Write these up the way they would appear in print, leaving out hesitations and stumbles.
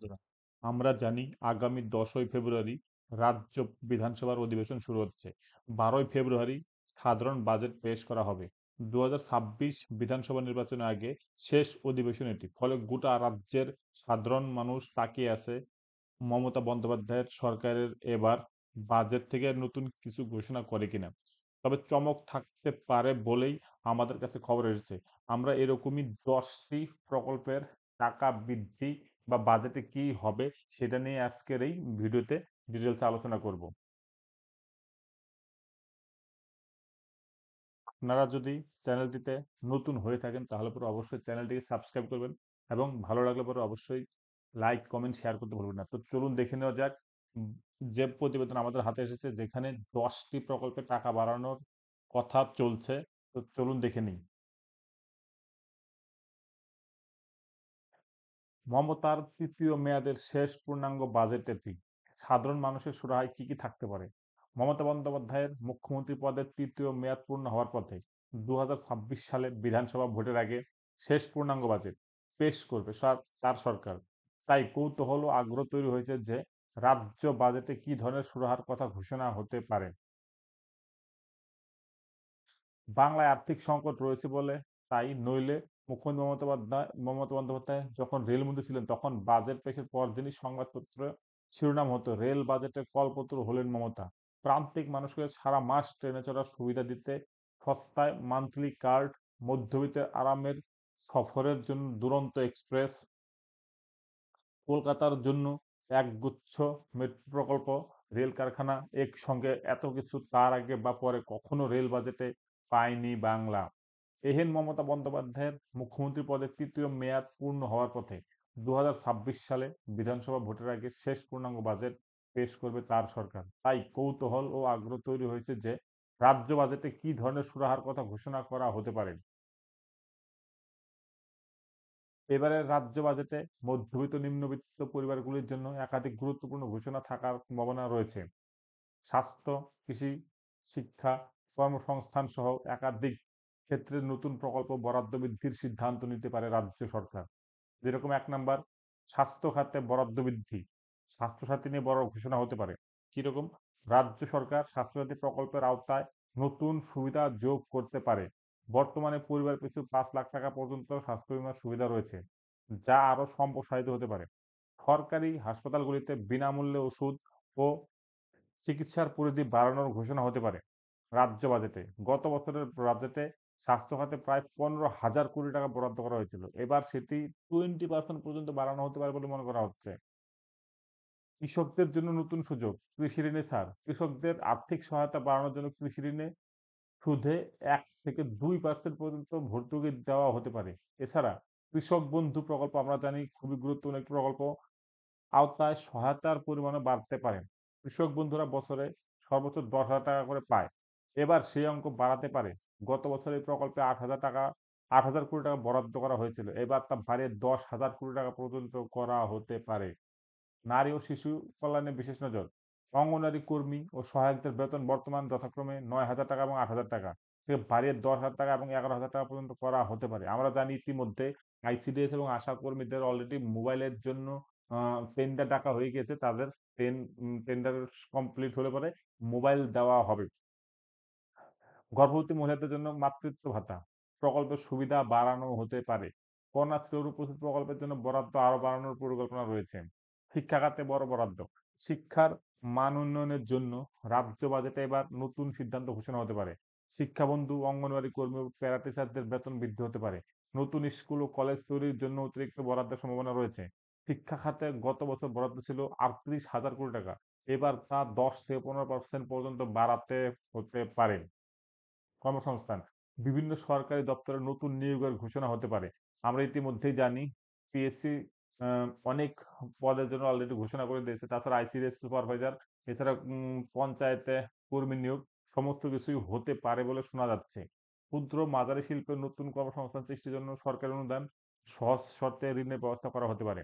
বন্ধুরা, আমরা জানি আগামী 10ই ফেব্রুয়ারি রাজ্য বিধানসভার অধিবেশন শুরু হচ্ছে। 12ই ফেব্রুয়ারি সাধারণ বাজেট পেশ করা হবে। 2026 বিধানসভা নির্বাচনের আগে শেষ অধিবেশন এটি। ফলে গোটা রাজ্যের সাধারণ মানুষ তাকিয়ে আছে মমতা বন্দ্যোপাধ্যায়ের সরকারের এবার বাজেট থেকে নতুন কিছু ঘোষণা করে কিনা। তবে চমক থাকতে পারে বলেই আমাদের কাছে খবর এসেছে। আমরা এরকমই 10টি প্রকল্পের টাকা বৃদ্ধি বা বাজেটে কি হবে সেটা নিয়ে আজকের এই ভিডিওতে ডিটেলস আলোচনা করব। আপনারা যদি চ্যানেলটিতে নতুন হয়ে থাকেন তাহলে পরে অবশ্যই চ্যানেলটিকে সাবস্ক্রাইব করবেন এবং ভালো লাগলে পরে অবশ্যই লাইক কমেন্ট শেয়ার করতে ভুলবেন না। তো চলুন দেখে নেওয়া যাক যে প্রতিবেদন আমাদের হাতে এসেছে, যেখানে 10টি প্রকল্পে টাকা বাড়ানোর কথা চলছে। তো চলুন দেখে নিই। মমতার তৃতীয় মেয়াদের শেষ পূর্ণাঙ্গ বাজেট এটি। সাধারণ মানুষের সুরাহায় কি কি থাকতে পারে? মমতা বন্দ্যোপাধ্যায়ের মুখ্যমন্ত্রী পদের তৃতীয় মেয়াদ পূর্ণ হওয়ার পথে 2026 সালে বিধানসভা ভোটের আগে শেষ পূর্ণাঙ্গ বাজেট পেশ করবে তার সরকার। তাই কৌতূহল ও আগ্রহ তৈরি হয়েছে যে রাজ্য বাজেটে কি ধরনের সুরাহার কথা ঘোষণা হতে পারে। বাংলায় আর্থিক সংকট রয়েছে বলে তাই, নইলে মুখ্যমন্ত্রী মমতা বন্দ্যোপাধ্যায় যখন রেলমন্ত্রী ছিলেন তখন বাজেট পেশের পরদিনই সংবাদপত্র শিরোনাম হতো রেল বাজেটে কলপত্র হলেন মমতা। প্রান্তিক মানুষকে সারা মাস ট্রেনে চড়ার সুবিধা দিতে সস্তায় মান্থলি কার্ড, মধ্যবিত্তের আরামের সফরের জন্য দুরন্ত এক্সপ্রেস, কলকাতার জন্য একগুচ্ছ মেট্রো প্রকল্প, রেল কারখানা, একসঙ্গে এত কিছু তার আগে বা পরে কখনো রেল বাজেটে পায়নি বাংলা। এহেন মমতা বন্দ্যোপাধ্যায়ের মুখ্যমন্ত্রী পদের তৃতীয় মেয়াদ পূর্ণ হওয়ার পথে 2026 সালে বিধানসভা ভোটের আগে শেষ পূর্ণাঙ্গ বাজেট পেশ করবে তার সরকার। তাই কৌতূহল ও আগ্রহ তৈরি হয়েছে যে রাজ্য বাজেটে কি ধরনের সুরাহার কথা ঘোষণা করা হতে পারে। এবারের রাজ্য বাজেটে মধ্যবিত্ত নিম্নবিত্ত পরিবারগুলির জন্য একাধিক গুরুত্বপূর্ণ ঘোষণা থাকার সম্ভাবনা রয়েছে। স্বাস্থ্য, কৃষি, শিক্ষা, কর্মসংস্থান সহ একাধিক ক্ষেত্রে নতুন প্রকল্প বরাদ্দ বৃদ্ধির সিদ্ধান্ত নিতে পারে রাজ্য সরকার। যেরকম ১ নাম্বার, স্বাস্থ্য খাতে বরাদ্দ বৃদ্ধি। স্বাস্থ্যসাথী নিয়ে বড় ঘোষণা হতে পারে। কিরকম? রাজ্য সরকার স্বাস্থ্যসাথী প্রকল্পের আওতায় নতুন সুবিধা যোগ করতে পারে। বর্তমানে পরিবার পিছু ৫ লাখ টাকা পর্যন্ত স্বাস্থ্য বীমার সুবিধা রয়েছে, যা আরো সম্প্রসারিত হতে পারে। সরকারি হাসপাতালগুলিতে বিনামূল্যে ওষুধ ও চিকিৎসার পরিধি বাড়ানোর ঘোষণা হতে পারে রাজ্য বাজেটে। গত বছরের বাজেটে স্বাস্থ্য খাতে প্রায় ১৫,০০০ কোটি টাকা বরাদ্দ করা হয়েছিল। এবার সেটি 20% পর্যন্ত বাড়ানো হতে পারে বলে মনে করা হচ্ছে। কৃষকদের জন্য নতুন সুযোগ, কৃষি ঋণে ছাড়। কৃষকদের আর্থিক সহায়তা বাড়ানোর জন্য কৃষি ঋণে সুদে ১ থেকে 2% পর্যন্ত ভর্তুকি দেওয়া হতে পারে। এছাড়া কৃষক বন্ধু প্রকল্প আমরা জানি খুবই গুরুত্বপূর্ণ একটি প্রকল্প। আওতায় সহায়তার পরিমাণও বাড়তে পারে। কৃষক বন্ধুরা বছরে সর্বোচ্চ ১০,০০০ টাকা করে পায়। এবার সেই অঙ্ক বাড়াতে পারে। গত বছর এই প্রকল্পে ৮,০০০ কোটি টাকা বরাদ্দ করা হয়েছিল। এবার তা বাড়িয়ে ১০,০০০ কোটি টাকা পর্যন্ত করা হতে পারে। নারী ও শিশু কল্যাণে বিশেষ নজর। অঙ্গনওয়াড়ি কর্মী ও সহায়কদের বেতন বর্তমান যথাক্রমে ৯,০০০ টাকা এবং ৮,০০০ টাকা থেকে বাড়িয়ে 10,০০০ টাকা এবং 11,০০০ টাকা পর্যন্ত করা হতে পারে। আমরা জানি ইতিমধ্যে আইসিডিএস এবং আশা কর্মীদের অলরেডি মোবাইলের জন্য টেন্ডার ডাকা হয়ে গিয়েছে। তাদের টেন্ডার কমপ্লিট হলে পরে মোবাইল দেওয়া হবে। গর্ভবতী মহিলাদের জন্য মাতৃত্ব ভাতা প্রকল্পের সুবিধা বাড়ানো হতে পারে। কন্যাশ্রী ও রূপশ্রী প্রকল্পের জন্য বরাদ্দ আরো বাড়ানোর পরিকল্পনা রয়েছে। শিক্ষা খাতে বড় বরাদ্দ। শিক্ষার মান উন্নয়নের জন্য রাজ্য বাজেটে এবার নতুন সিদ্ধান্ত ঘোষণা হতে পারে। শিক্ষাবন্ধু, অঙ্গনওয়াড়ি কর্মী ও প্যারা টিচারদের বেতন বৃদ্ধি হতে পারে। নতুন স্কুল ও কলেজ তৈরির জন্য অতিরিক্ত বরাদ্দের সম্ভাবনা রয়েছে। শিক্ষা খাতে গত বছর বরাদ্দ ছিল ৩৮,০০০ কোটি টাকা। এবার তা ১০ থেকে ১৫% পর্যন্ত বাড়াতে হতে পারে। কর্মসংস্থান। বিভিন্ন সরকারি দপ্তরে নতুন নিয়োগের ঘোষণা হতে পারে। আমরা ইতিমধ্যেই জানি পিএসসি আ অনেক পদের জন্য অলরেডি ঘোষণা করে দিয়েছে। তাছাড়া আইসিডিএস সুপারভাইজার, এছাড়া পঞ্চায়েতে কর্মী নিয়োগ সমস্ত কিছুই হতে পারে বলে শোনা যাচ্ছে। ক্ষুদ্র মাঝারি শিল্পের নতুন কর্মসংস্থান সৃষ্টির জন্য সরকারি অনুদান, সহজ শর্তে ঋণের ব্যবস্থা করা হতে পারে।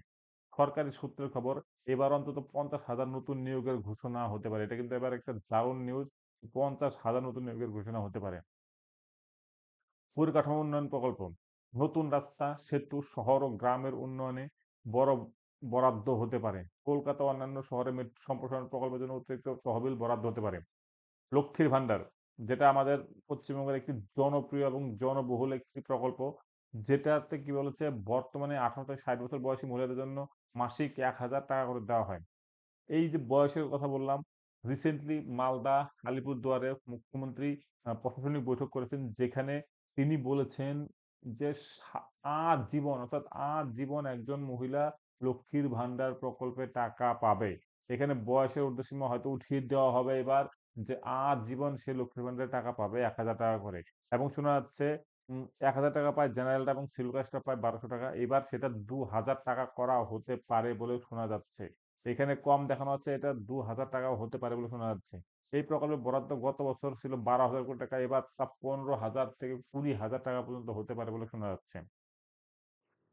সরকারি সূত্রের খবর, এবার অন্তত ৫০,০০০ নতুন নিয়োগের ঘোষণা হতে পারে। এটা কিন্তু এবার একটা দারুণ নিউজ। ৫০,০০০ নতুন নিয়োগের ঘোষণা হতে পারে। পরিকাঠামো উন্নয়ন প্রকল্প। নতুন রাস্তা, সেতু, শহর ও গ্রামের উন্নয়নে বড় বরাদ্দ হতে পারে। কলকাতা ও অন্যান্য শহরে মেট্রো সম্প্রসারণ প্রকল্পের জন্য অতিরিক্ত তহবিল বরাদ্দ হতে পারে। লক্ষ্মীর ভান্ডার, যেটা আমাদের পশ্চিমবঙ্গের একটি জনপ্রিয় এবং জনবহুল একটি প্রকল্প। যেটাতে কি বলেছে বর্তমানে ১৮ থেকে ৬০ বছর বয়সী মহিলাদের জন্য মাসিক ৳১,০০০ করে দেওয়া হয়। এই যে বয়সের কথা বললাম, রিসেন্টলি মালদা, আলিপুরদুয়ারে মুখ্যমন্ত্রী প্রশাসনিক বৈঠক করেছেন, যেখানে তিনি বলেছেন যে আজীবন অর্থাৎ আজীবন একজন মহিলা লক্ষ্মীর ভান্ডার প্রকল্পে টাকা পাবে। এখানে বয়সের ঊর্ধ্বসীমা হয়তো উঠিয়ে দেওয়া হবে এবার, যে আজীবন সে লক্ষ্মীর ভান্ডারে টাকা পাবে ৳১,০০০ করে। এবং শোনা যাচ্ছে ৳১,০০০ পায় জেনারেলরা এবং শিডিউল কাস্টরা পায় ৳১,২০০। এবার সেটা ৳২,০০০ করা হতে পারে বলেও শোনা যাচ্ছে। এখানে কম দেখানো হচ্ছে, এটা ৳২,০০০ হতে পারে বলে শোনা যাচ্ছে। এই প্রকল্পের বরাদ্দ গত বছর ছিল ৳১২,০০০ কোটি টাকা, এবার তা ৳১৫,০০০ থেকে ৳২০,০০০ পর্যন্ত হতে পারে বলে শোনা যাচ্ছে।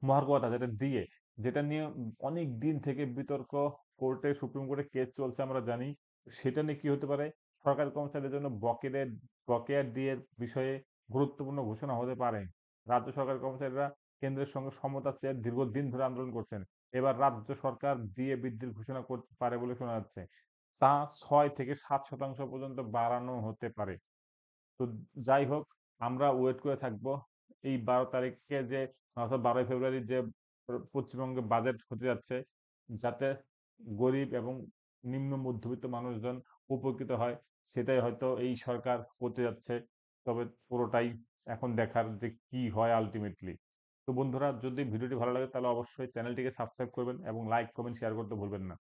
মহার্ঘ ভাতা যেটা ডিএ, যেটা নিয়ে অনেক দিন থেকে বিতর্ক, কোর্টে সুপ্রিম কোর্টে কেস চলছে আমরা জানি। সেটা নিয়ে কি হতে পারে? সরকারি কর্মচারীদের জন্য বকেয়া ডিএর বিষয়ে গুরুত্বপূর্ণ ঘোষণা হতে পারে। রাজ্য সরকারি কর্মচারীরা কেন্দ্রের সঙ্গে সমতা চেয়ে দীর্ঘদিন ধরে আন্দোলন করছেন। এবার রাজ্য সরকার ডিএ বৃদ্ধির ঘোষণা করতে পারে বলে শোনা যাচ্ছে। তা ৬ থেকে ৭% পর্যন্ত বাড়ানো হতে পারে। তো যাই হোক, আমরা ওয়েট করে থাকবো এই ১২ তারিখে, যে অর্থাৎ ১২ই ফেব্রুয়ারি যে পশ্চিমবঙ্গে বাজেট হতে যাচ্ছে, যাতে গরিব এবং নিম্ন মধ্যবিত্ত মানুষজন উপকৃত হয়, সেটাই হয়তো এই সরকার করতে যাচ্ছে। তবে পুরোটাই এখন দেখার যে কি হয় আল্টিমেটলি। তো বন্ধুরা, যদি ভিডিওটি ভালো লাগে তাহলে অবশ্যই চ্যানেলটিকে সাবস্ক্রাইব করবেন এবং লাইক, কমেন্ট, শেয়ার করতে ভুলবেন না।